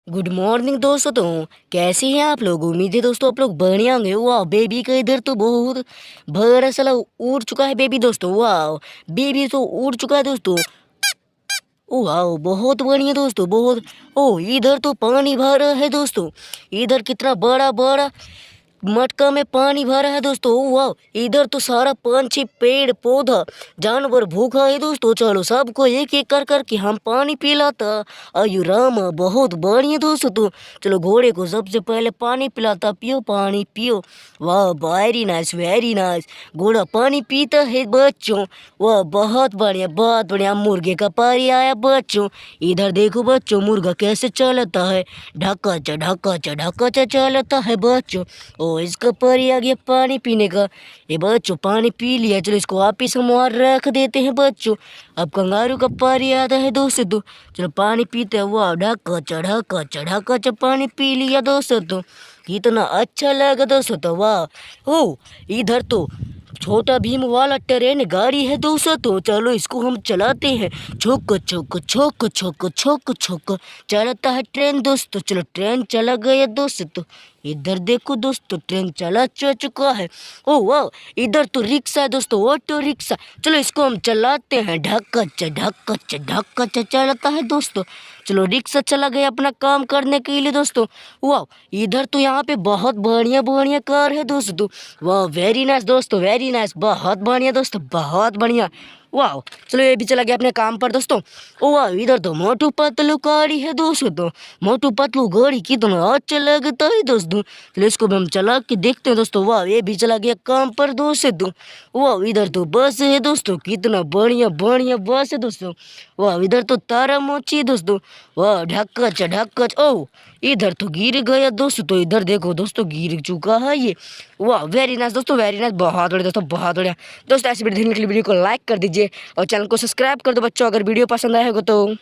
Good morning दोस्तों। कैसे हैं आप लोग? उम्मीद है दोस्तों आप लोग बढ़िया होंगे। वाह, बेबी का इधर तो बहुत बड़ा साला उड़ चुका है बेबी दोस्तों। वाह, बेबी तो उड़ चुका है दोस्तों। ओ वाह, बहुत बढ़िया दोस्तों, बहुत। ओ, इधर तो पानी भरा है दोस्तों। इधर कितना बड़ा बड़ा मटका में पानी भरा है दोस्तों। ओ वाह, इधर तो सारा पंछी पेड़ पौधा जानवर भूखा है दोस्तों। चलो सबको एक एक कर करके हम पानी पिलाता। अयो रामा, बहुत बढ़िया दोस्तों। तो चलो घोड़े को सबसे पहले पानी पिलाता। पियो पानी पियो। वाह, वेरी नाइस वेरी नाइस। घोड़ा पानी पीता है बच्चों। वाह, बहुत बढ़िया बहुत बढ़िया। मुर्गे का पारी आया बच्चों। इधर देखो बच्चों, मुर्गा कैसे चलता है। ढक्का ढक्का ढक्का चलता है बच्चों। ओ, इसका पारी आ गया पानी पीने का। ये बच्चों पानी पी लिया। चलो इसको वापिस हम वहाँ रख देते हैं बच्चों। अब कंगारू का पारी आता है दोस्तों। तो चलो पानी पीते हैं। वाह, ढक्का ढक्का पानी पी लिया दोस्तों। तो कितना अच्छा लगा दोस्तों। तो वाह, ओ, इधर तो छोटा भीम वाला ट्रेन गाड़ी है दोस्तों। तो चलो इसको हम चलाते हैं। छोक छोक छोक छोक छोक छोक चलाता है ट्रेन दोस्तों। चलो ट्रेन चला गया दोस्तों। तो इधर देखो दोस्तों, ट्रेन चला चुका है। ओ वाह, इधर तो रिक्शा है दोस्तों, ऑटो रिक्शा। चलो इसको हम चलाते हैं। ढक्का चलाता है दोस्तों। चलो रिक्शा चला गया अपना काम करने के लिए दोस्तों। वाह, इधर तो यहाँ पे बहुत बढ़िया बढ़िया कार है दोस्तों। वाह, वेरी नाइस दोस्तों, वेरी नाइस, बहुत बढ़िया दोस्तों, बहुत बढ़िया। वाह, चलो ये भी चला गया अपने काम पर दोस्तों। ओ वाह, इधर तो मोटू पतलू गाड़ी है दोस्तों। तो मोटू पतलू गाड़ी कितना अच्छा लगता है दोस्तों। चलो इसको भी हम चला के देखते हैं दोस्तों। वाह, ये भी चला गया काम पर दोस्तों। तो वाह, इधर तो बस है दोस्तों, कितना बढ़िया बढ़िया बस है दोस्तों। वाह, इधर तो तारा मोची है दोस्तों। वाह, ढक्कच। ओ, इधर तो गिर गया दोस्तों। तो इधर देखो दोस्तों, गिर चुका है ये। वाह, वेरी नाइस दोस्तों, वेरी नाइस, बहुत बढ़िया दोस्तों, बहुत बढ़िया दोस्तों। ऐसी वीडियो देखने के लिए वीडियो को लाइक कर दीजिए और चैनल को सब्सक्राइब कर दो बच्चों, अगर वीडियो पसंद आए हो तो।